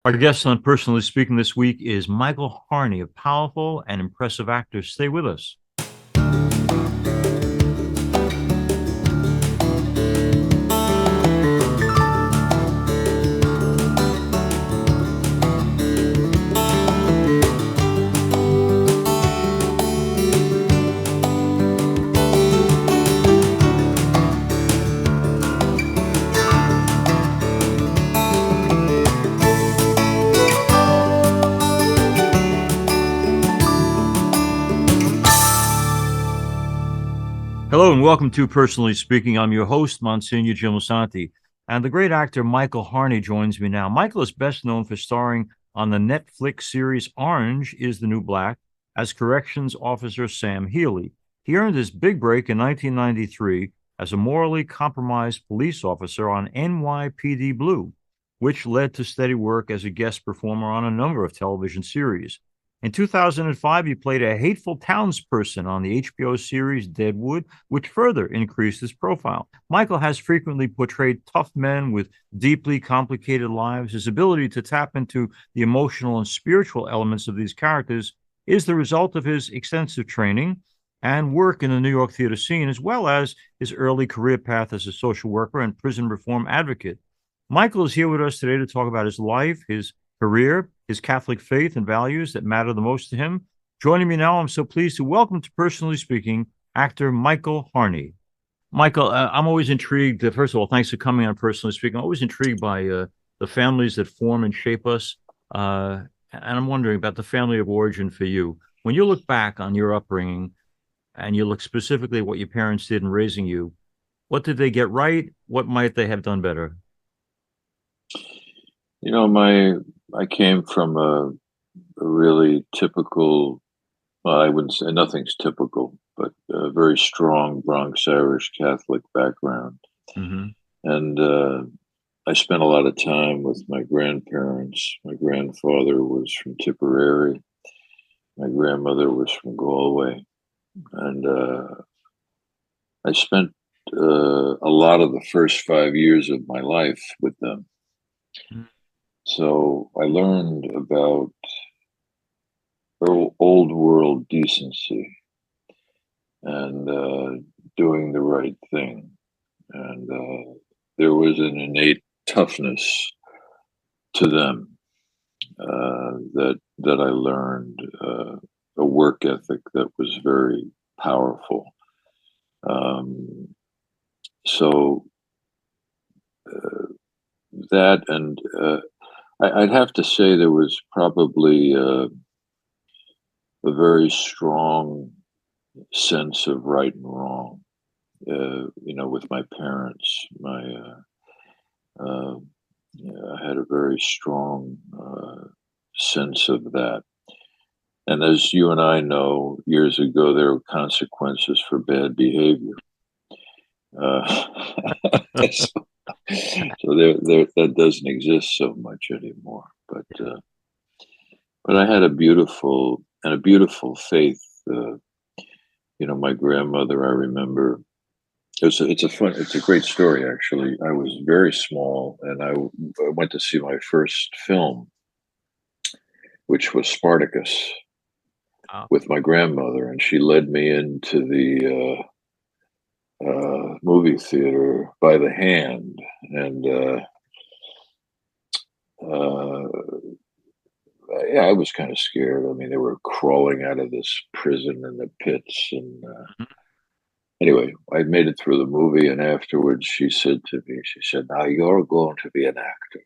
Our guest on Personally Speaking this week is Michael Harney, a powerful and impressive actor. Stay with us. Hello and welcome to Personally Speaking. I'm your host, Msgr Jim Lisante, and the great actor Michael Harney joins me now. Michael is best known for starring on the Netflix series Orange is the New Black as Corrections Officer Sam Healy. He earned his big break in 1993 as a morally compromised police officer on NYPD Blue, which led to steady work as a guest performer on a number of television series. In 2005, he played a hateful townsperson on the HBO series Deadwood, which further increased his profile. Michael has frequently portrayed tough men with deeply complicated lives. His ability to tap into the emotional and spiritual elements of these characters is the result of his extensive training and work in the New York theater scene, as well as his early career path as a social worker and prison reform advocate. Michael is here with us today to talk about his life, his career, his Catholic faith and values that matter the most to him. Joining me now, I'm so pleased to welcome to Personally Speaking, actor Michael Harney. Michael, I'm always intrigued. First of all, thanks for coming on Personally Speaking. I'm always intrigued by the families that form and shape us. And I'm wondering about the family of origin for you. When you look back on your upbringing and you look specifically at what your parents did in raising you, what did they get right? What might they have done better? You know, I came from a really typical, well, I wouldn't say nothing's typical, but a very strong Bronx Irish Catholic background. Mm-hmm. And I spent a lot of time with my grandparents. My grandfather was from Tipperary. My grandmother was from Galway. And I spent a lot of the first 5 years of my life with them. So I learned about old world decency and doing the right thing. And there was an innate toughness to them that I learned, a work ethic that was very powerful. So that and I'd have to say there was probably a very strong sense of right and wrong. With my parents, I had a very strong sense of that. And as you and I know, years ago there were consequences for bad behavior. So, there that doesn't exist so much anymore. But I had a beautiful faith. My grandmother, I remember. It's a great story actually. I was very small, and I went to see my first film, which was Spartacus, with my grandmother, and she led me into the movie theater by the hand, and yeah, I was kind of scared. I mean, they were crawling out of this prison in the pits, and anyway, I made it through the movie, and afterwards she said to me, she said, "Now you're going to be an actor."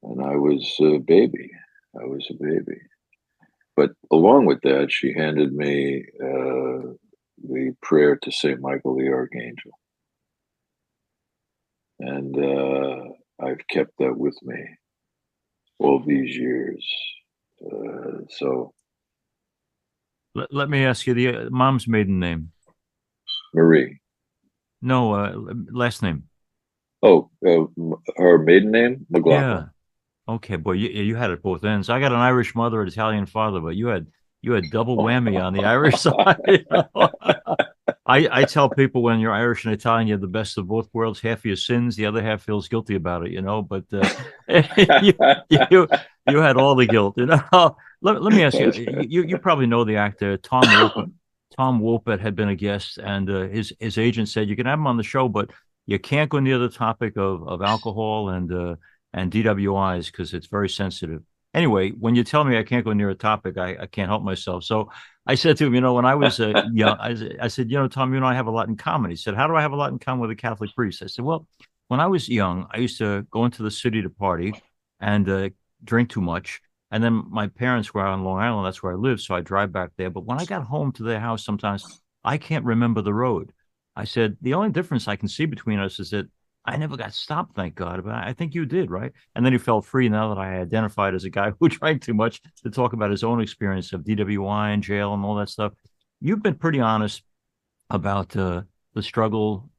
And I was a baby. I was a baby. But along with that, she handed me the prayer to St. Michael the Archangel. And I've kept that with me all these years. So Let me ask you the mom's maiden name. Marie. No, last name. Oh, her maiden name? McLaughlin. Yeah. Okay, boy, you had it both ends. I got an Irish mother, an Italian father, but you had double whammy on the Irish side. I tell people when you're Irish and Italian, you're the best of both worlds. Half of your sins, the other half feels guilty about it, you know. But you, you you had all the guilt, you know. Let me ask you, you probably know the actor Tom Wopat. Tom Wopat had been a guest, and his agent said you can have him on the show, but you can't go near the topic of alcohol and DWIs because it's very sensitive. Anyway, when you tell me I can't go near a topic, I can't help myself. So I said to him, when I was young, I said, Tom, you and I have a lot in common. He said, how do I have a lot in common with a Catholic priest? I said, well, when I was young, I used to go into the city to party and drink too much. And then my parents were on Long Island. That's where I lived. So I drive back there. But when I got home to their house, sometimes I can't remember the road. I said, the only difference I can see between us is that I never got stopped, thank God. But I think you did, right? And then he felt free now that I identified as a guy who drank too much to talk about his own experience of DWI and jail and all that stuff. You've been pretty honest about the struggle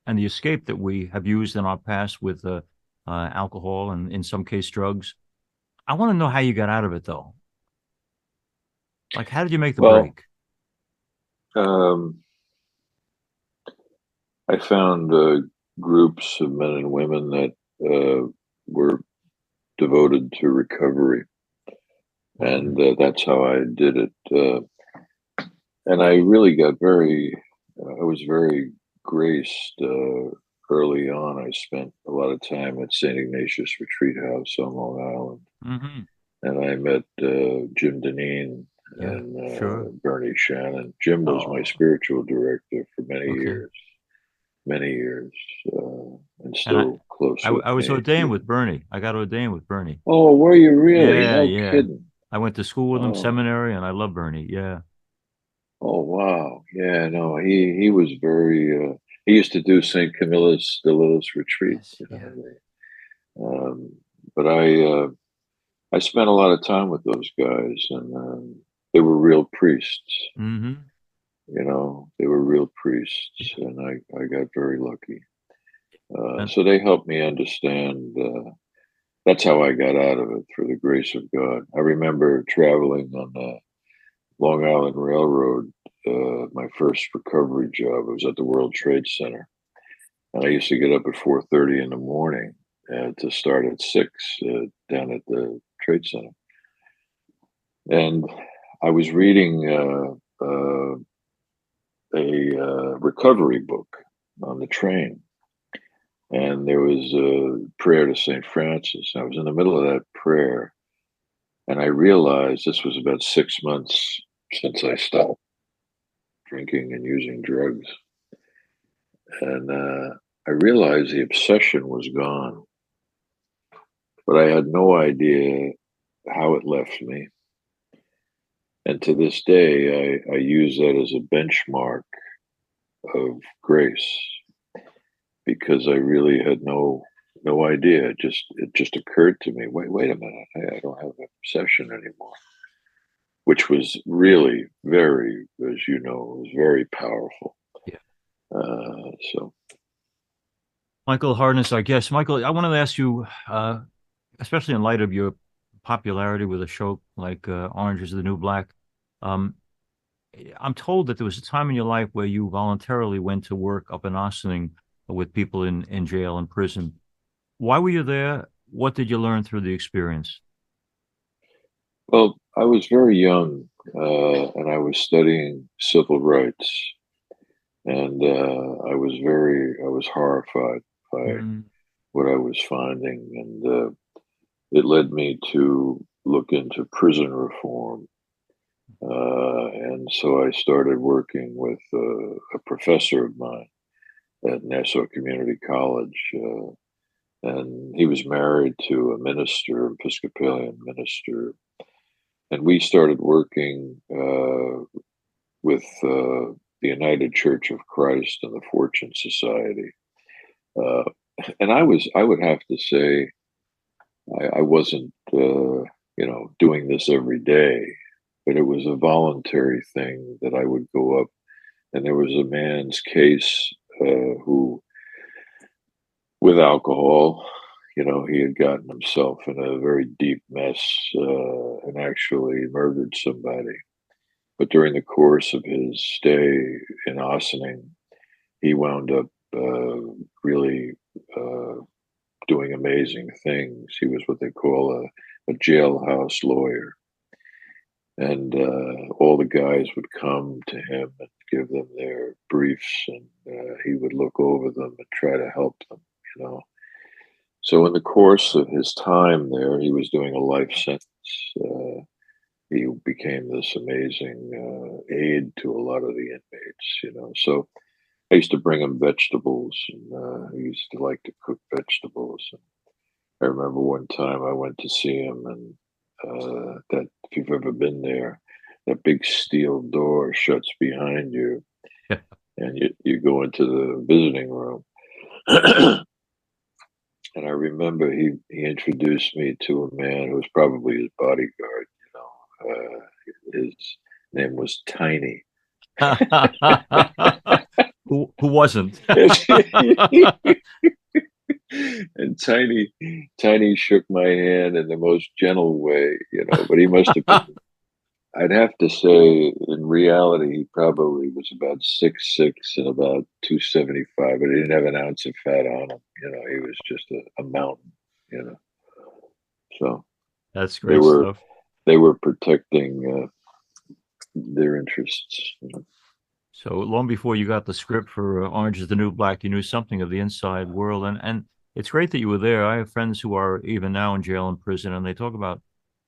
and the escape that we have used in our past with alcohol and, in some case, drugs. I want to know how you got out of it, though. Like, how did you make the Well, break? um, I found groups of men and women that were devoted to recovery, and that's how I did it. And I really got I was very graced early on. I spent a lot of time at St. Ignatius Retreat House on Long Island, Mm-hmm. and I met Jim Deneen Yeah, and sure. Bernie Shannon. Jim was my Oh, spiritual director for okay. many years, and And still close with I was me. ordained with Bernie. I got ordained with Bernie. Oh, were you really? Yeah, No yeah. kidding. I went to school with him, Oh, seminary, and I love Bernie. Yeah. oh wow. Yeah, no, he was very. He used to do St. Camilla's Stillatus retreat, Yes. you Yeah. know. But I spent a lot of time with those guys, and they were real priests. Mm-hmm. They were real priests, and I got very lucky. And So they helped me understand. That's how I got out of it through the grace of God. I remember traveling on the Long Island Railroad. My first recovery job. It was at the World Trade Center, and I used to get up at 4:30 in the morning to start at 6 down at the Trade Center. And I was reading a recovery book on the train, and there was a prayer to St. Francis. I was in the middle of that prayer, and I realized this was about 6 months since I stopped drinking and using drugs. And I realized the obsession was gone, but I had no idea how it left me. And to this day, I use that as a benchmark of grace because I really had no idea. It just occurred to me. Wait a minute. I don't have an obsession anymore, which was really very, as you know, was very powerful. yeah. So Michael Harney, I guess. Michael, I wanted to ask you, especially in light of your popularity with a show like Orange is the New Black. Um, I'm told that there was a time in your life where you voluntarily went to work up in Ossining with people in jail and prison. Why were you there? What did you learn through the experience? well, I was very young, and I was studying civil rights, and I was horrified by Mm, what I was finding, and it led me to look into prison reform. And so I started working with a professor of mine at Nassau Community College, and he was married to a minister, Episcopalian minister, and we started working with the United Church of Christ and the Fortune Society. Uh, and I would have to say, I wasn't, doing this every day, but it was a voluntary thing that I would go up. And there was a man's case who, with alcohol, he had gotten himself in a very deep mess and actually murdered somebody. but during the course of his stay in Ossining, he wound up really doing amazing things. He was what they call a jailhouse lawyer. And all the guys would come to him and give them their briefs, and he would look over them and try to help them. So in the course of his time there, he was doing a life sentence. He became this amazing aid to a lot of the inmates. So I used to bring him vegetables, and he used to like to cook vegetables. And I remember one time I went to see him, and that if you've ever been there, that big steel door shuts behind you, and you go into the visiting room. And I remember he introduced me to a man who was probably his bodyguard. His name was Tiny. Who wasn't? And Tiny shook my hand in the most gentle way, but he must have been, I'd have to say, in reality, he probably was about 6'6" and about 275, but he didn't have an ounce of fat on him. He was just a mountain. So That's they great were stuff. they were protecting their interests. So long before you got the script for Orange is the New Black, you knew something of the inside world, and it's great that you were there. I have friends who are even now in jail and prison, and they talk about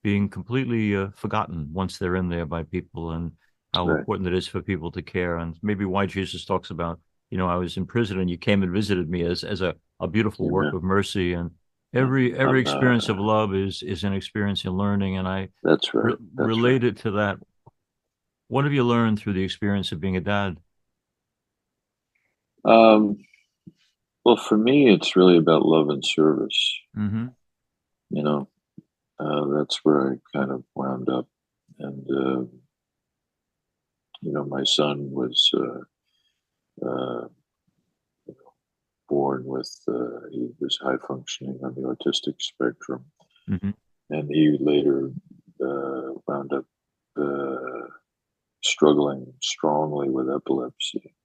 being completely forgotten once they're in there by people, and how Right. important it is for people to care. And maybe why Jesus talks about, I was in prison and you came and visited me as a beautiful work Amen. of mercy. And every experience of love is an experience in learning. And I That's right. That's right. related to that. What have you learned through the experience of being a dad? Well, for me, it's really about love and service. Mm-hmm. You know, that's where I kind of wound up. And, my son was uh, born with, he was high functioning on the autistic spectrum. Mm-hmm. And he later wound up struggling strongly with epilepsy.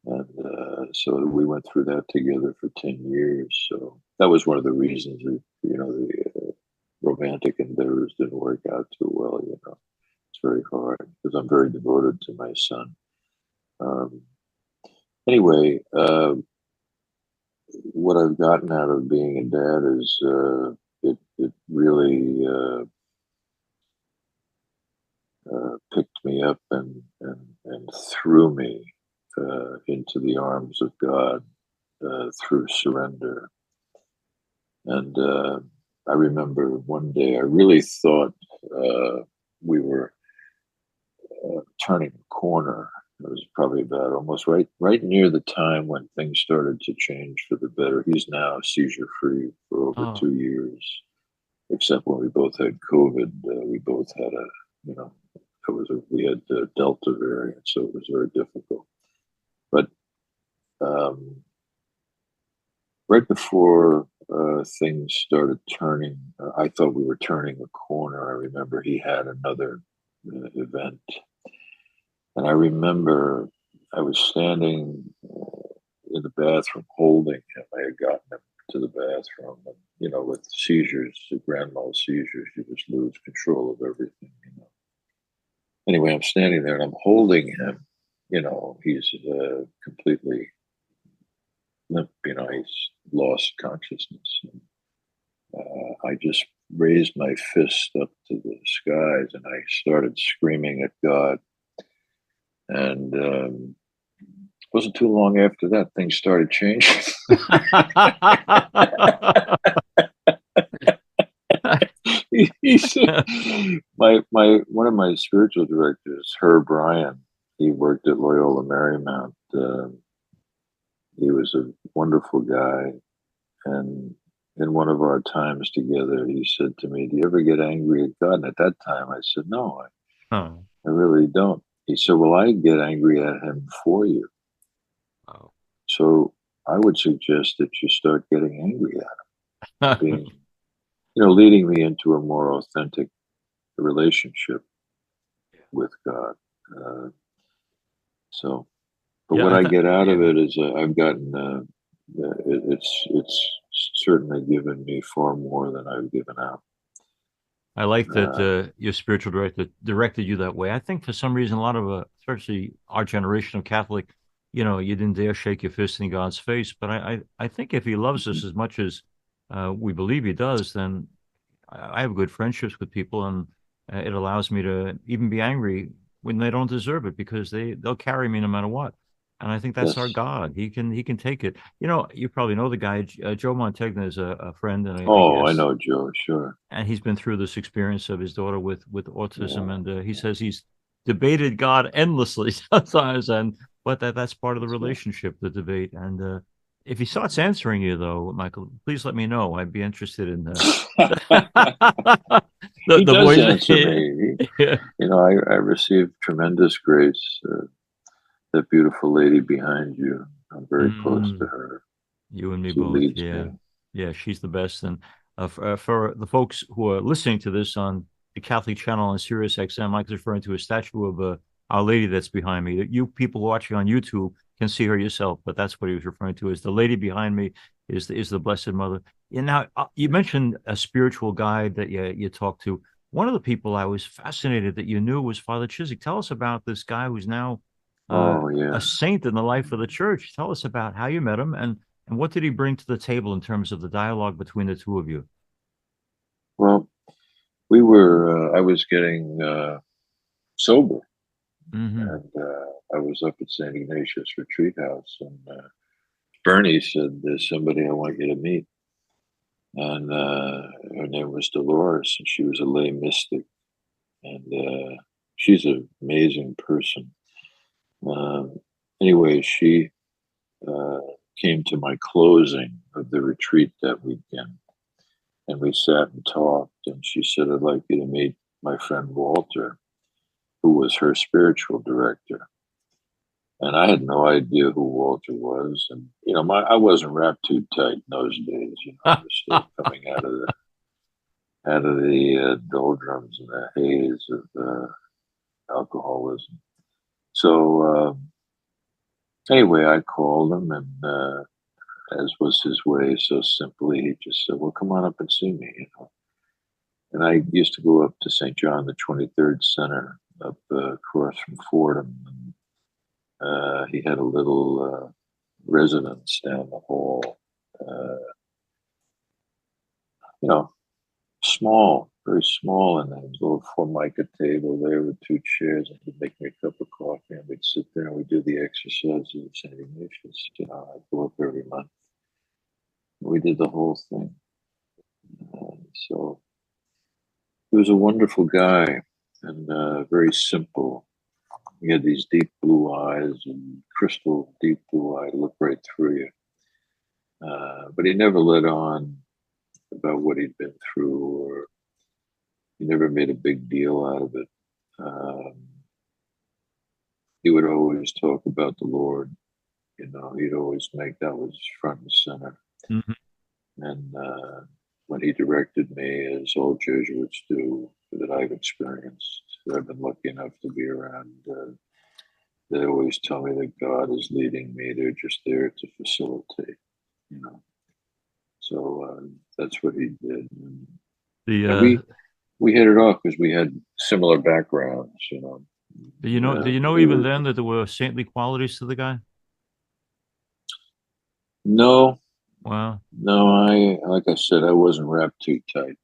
And so we went through that together for 10 years. So that was one of the reasons, the romantic endeavors didn't work out too well. It's very hard because I'm very devoted to my son. Anyway, what I've gotten out of being a dad is it really picked me up and threw me into the arms of God through surrender. And I remember one day I really thought we were turning a corner. It was probably about almost right near the time when things started to change for the better. He's now seizure free for over 2 years, except when we both had COVID. We both had we had the Delta variant, so it was very difficult. But right before things started turning, I thought we were turning a corner. I remember he had another event. And I remember I was standing in the bathroom holding him. I had gotten him to the bathroom. And, with seizures, grand mal seizures, you just lose control of everything. Anyway, I'm standing there and I'm holding him. He's completely limp. He's lost consciousness. I just raised my fist up to the skies and I started screaming at God. And it wasn't too long after that things started changing. He said, one of my spiritual directors, Herb Ryan, he worked at Loyola Marymount. He was a wonderful guy, and in one of our times together, he said to me, "Do you ever get angry at God?" And at that time, I said, "No, I really don't." He said, "Well, I get angry at him for you." Oh. So I would suggest that you start getting angry at him, leading me into a more authentic relationship. with God. Uh, so, but Yeah, what I get out of yeah. it is I've gotten it's certainly given me far more than I've given out. I like that Uh, your spiritual director directed you that way. I think for some reason, a lot of, especially our generation of Catholic, you didn't dare shake your fist in God's face. But I think if He loves us as much as we believe He does, then I have good friendships with people, and it allows me to even be angry when they don't deserve it because they'll carry me no matter what. And I think that's our yes. God. He can take it. You probably know the guy. Joe Montegna is a friend and a Oh, I guest, know, Joe. Sure. and he's been through this experience of his daughter with autism, Yeah. and he says he's debated God endlessly sometimes, and but that's part of the That's right. relationship, the debate. And if he starts answering you, though, Michael, please let me know. I'd be interested in the He the does voice. answer me. Yeah. I received tremendous grace. That beautiful lady behind you, I'm very close to Mm. her. You and me She both. leads Yeah. me. Yeah, she's the best. And for the folks who are listening to this on the Catholic channel on Sirius XM, Mike's referring to a statue of Our Lady that's behind me. You people watching on YouTube can see her yourself, but that's what he was referring to as the lady behind me is the Blessed Mother. And now you mentioned a spiritual guide that you talked to. One of the people I was fascinated that you knew was Father Chiswick. Tell us about this guy who's now Oh, a yeah. saint in the life of the church. Tell us about how you met him and what did he bring to the table in terms of the dialogue between the two of you? Well, I was getting sober, Hmm. and I was up at St. Ignatius Retreat House, and Bernie said, "There's somebody I want you to meet." And her name was Dolores, and she was a lay mystic, and she's an amazing person. Um, anyway, she uh, came to my closing of the retreat that weekend, and we sat and talked. And she said, "I'd like you to meet my friend Walter, who was her spiritual director." And I had no idea who Walter was, and I wasn't wrapped too tight in those days. I was still coming out of the doldrums and the haze of alcoholism. So anyway, I called him, and as was his way, so simply, he just said, "Well, come on up and see me." And I used to go up to St. John the 23rd Center up across from Fordham. And, he had a little residence down the hall. Uh, you know, small, very small, and there was a little formica table there with two chairs, and he'd make me a cup of coffee, and we'd sit there and we'd do the exercises of St. Ignatius. I'd go up every month. We did the whole thing. So he was a wonderful guy and very simple. He had these deep blue eyes and crystal deep blue eye look right through you. But he never let on about what he'd been through, or he never made a big deal out of it. Um, he would always talk about the Lord. He'd always make that was front and center. Hmm. And when he directed me, as all Jesuits do, that I've experienced, that I've been lucky enough to be around, they always tell me that God is leading me. They're just there to facilitate, you know. So that's what he did. The And we hit it off because we had similar backgrounds, you know. did you know We even were then that there were saintly qualities to the guy? no, Wow. no. I like I said, I wasn't wrapped too tight.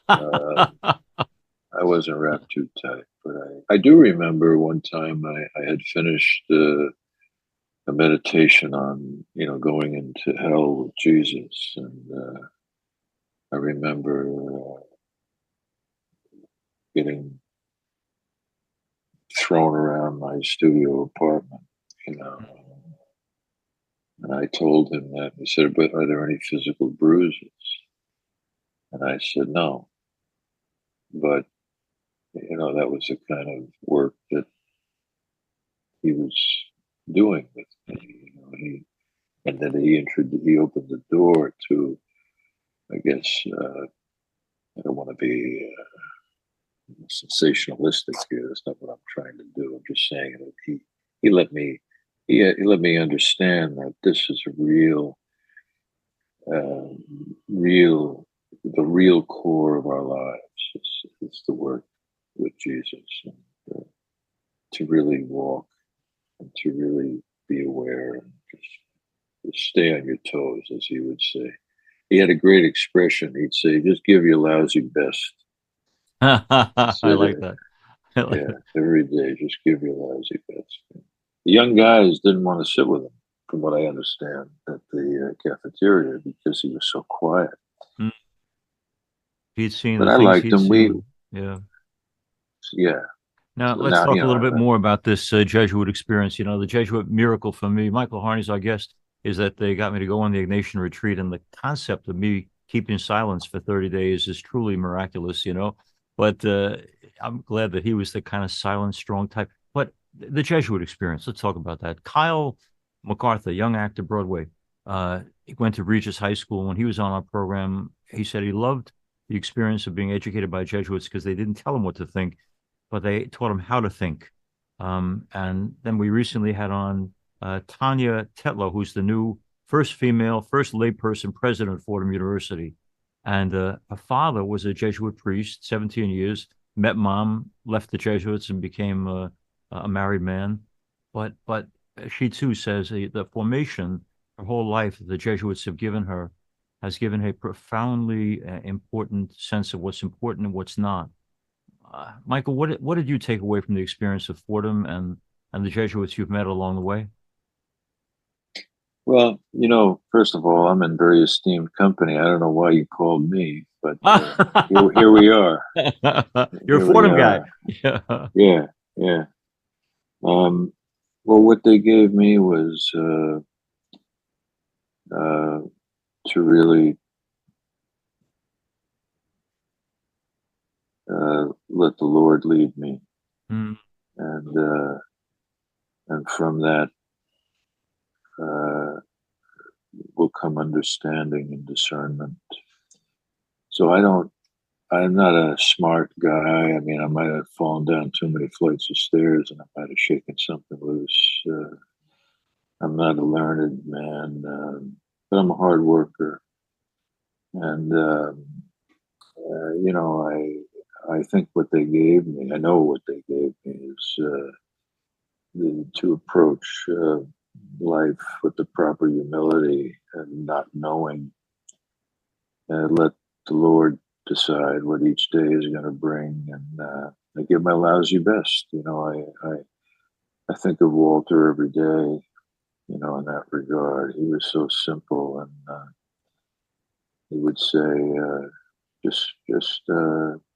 Uh, I wasn't wrapped too tight, but I do remember one time I had finished a meditation on going into hell with Jesus, and I remember getting thrown around my studio apartment, you know. And I told him that. He said, "But are there any physical bruises?" And I said, "No." But that was the kind of work that he was doing with me. And then he opened the door to, I guess, I don't want to be sensationalistic here. That's not what I'm trying to do. I'm just saying that he let me he let me understand that this is a uh, real the real core of our lives. It's the work with Jesus, and to really walk and to really be aware and just stay on your toes, as he would say. He had a great expression. He'd say, "Just give your lousy best." He I said, like that. I like "Yeah, that. every day, just give your lousy best." The young guys didn't want to sit with him, from what I understand, at the cafeteria because he was so quiet. Mm. He'd seen But the I things liked he'd him. seen. Yeah. Yeah. Now So let's now, talk a little bit more about this Jesuit experience. You know, the Jesuit miracle for me, Michael Harney's our guest, is that they got me to go on the Ignatian retreat, and the concept of me keeping silence for 30 days is truly miraculous. You know, but I'm glad that he was the kind of silent, strong type. But the Jesuit experience, let's talk about that. Kyle MacArthur, young actor, Broadway, he went to Regis High School. When he was on our program, he said he loved the experience of being educated by Jesuits because they didn't tell him what to think, but they taught him how to think. And then we recently had on Tanya Tetlow, who's the new first female, first layperson president of Fordham University. And her father was a Jesuit priest, 17 years, met mom, left the Jesuits and became a married man. But she too says the formation, her whole life, the Jesuits have given her, has given her a profoundly important sense of what's important and what's not. Michael, what did you take away from the experience of Fordham and the Jesuits you've met along the way? well, first of all, I'm in very esteemed company. I don't know why you called me, but here we are. You're a Here we Fordham guy. are. Yeah. Yeah, yeah. Um, well, what they gave me was uh, to really let the Lord lead me, Mm, and from that uh, will come understanding and discernment. So I'm not a smart guy. I mean, I might have fallen down too many flights of stairs and I might have shaken something loose. I'm not a learned man, but I'm a hard worker. And, I think what they gave me, I know what they gave me is to approach life with the proper humility and not knowing, and let the Lord decide what each day is going to bring. And I give my lousy best. I think of Walter every day, in that regard. He was so simple, and he would say, just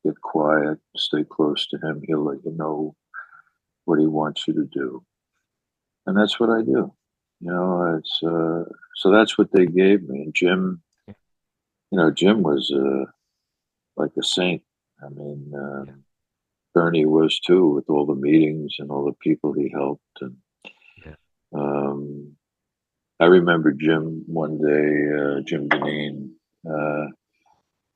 get quiet, stay close to him. He'll let you know what he wants you to do. And that's what I do. It's so that's what they gave me. And Jim was like a saint. I mean, yeah. Bernie was too, with all the meetings and all the people he helped. And Yeah. um, I remember Jim one day, Jim Deneen,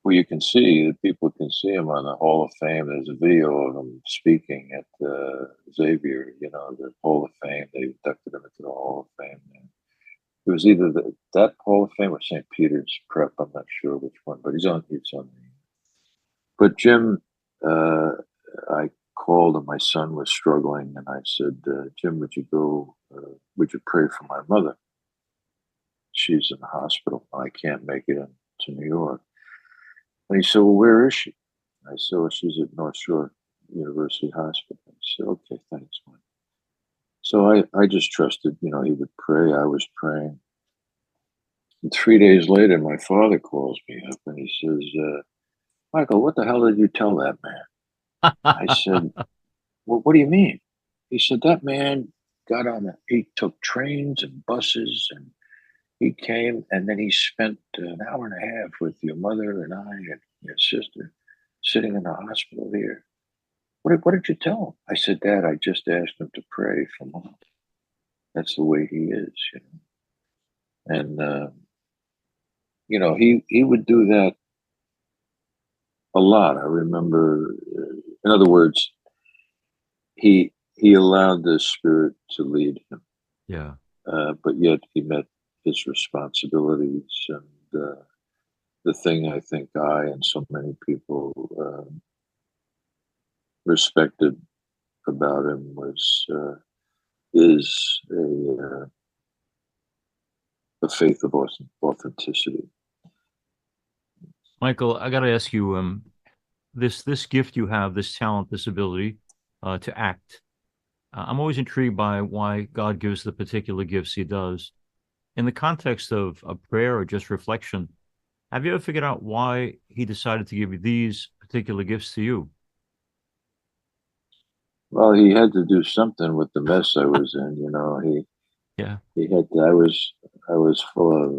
who you can see, people can see him on the Hall of Fame. There's a video of him speaking at Xavier, the Hall of Fame. They inducted him into the Hall of Fame. And it was either that Hall of Fame or St. Peter's Prep. I'm not sure which one, but he's on the. But Jim, uh, I called and my son was struggling, and I said, Jim, would you pray for my mother? She's in the hospital. I can't make it into New York. And he said, well, where is she? I said, well, she's at North Shore University Hospital. He said, okay, thanks, Mike. So I just trusted, he would pray. I was praying. And 3 days later, my father calls me up and he says, Michael, what the hell did you tell that man? I said, well, what do you mean? He said, that man he took trains and buses and he came and then he spent an hour and a half with your mother and I and your sister sitting in the hospital here. What did you tell him? I said, Dad, I just asked him to pray for Mom. That's the way he is, And, he would do that a lot. I remember, in other words, he allowed the Spirit to lead him, Yeah. but yet he met his responsibilities. And the thing I think I and so many people respected about him was is a faith of authenticity. Michael, I got to ask you, this gift you have, this talent, this ability to act. I'm always intrigued by why God gives the particular gifts he does. In the context of a prayer or just reflection, have you ever figured out why he decided to give you these particular gifts to you? Well, he had to do something with the mess I was in. Yeah. He had to. I was full of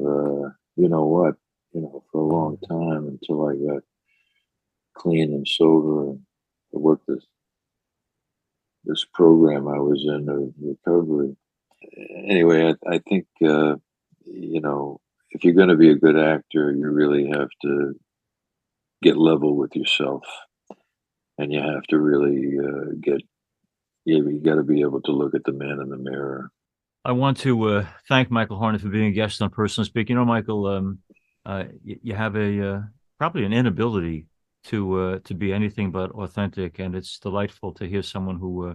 you know what, for a long time until I got clean and sober, and I worked this program I was in of recovery. Anyway, I think if you're going to be a good actor, you really have to get level with yourself, and you have to really get. You got to be able to look at the man in the mirror. I want to thank Michael Harney for being a guest on Personally Speaking. Michael, you have probably an inability to be anything but authentic, and it's delightful to hear someone who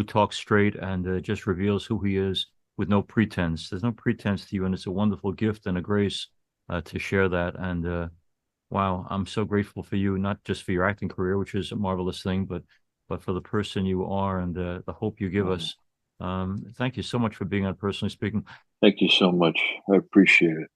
talks straight and just reveals who he is with no pretense. There's no pretense to you, and it's a wonderful gift and a grace to share that. And wow, I'm so grateful for you, not just for your acting career, which is a marvelous thing, but for the person you are and the hope you give us. Thank you so much for being on Personally Speaking. Thank you so much. I appreciate it.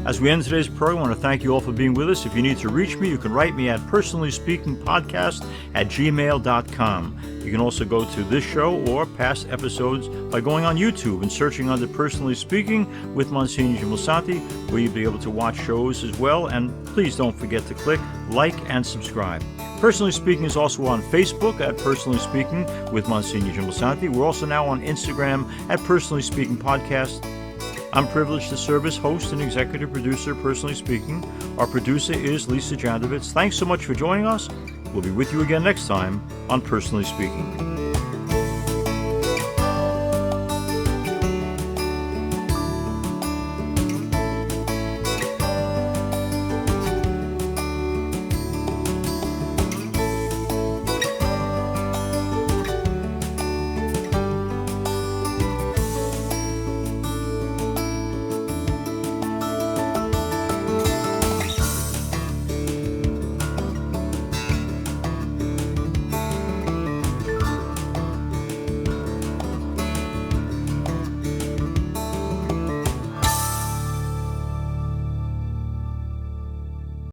As we end today's program, I want to thank you all for being with us. If you need to reach me, you can write me at personallyspeakingpodcast@gmail.com. You can also go to this show or past episodes by going on YouTube and searching under Personally Speaking with Msgr Jim Lisante, where you'll be able to watch shows as well. And please don't forget to click like and subscribe. Personally Speaking is also on Facebook at Personally Speaking with Msgr Jim Lisante. We're also now on Instagram at Personally Speaking Podcast. I'm privileged to serve as host and executive producer, Personally Speaking. Our producer is Lisa Jandovitz. Thanks so much for joining us. We'll be with you again next time on Personally Speaking.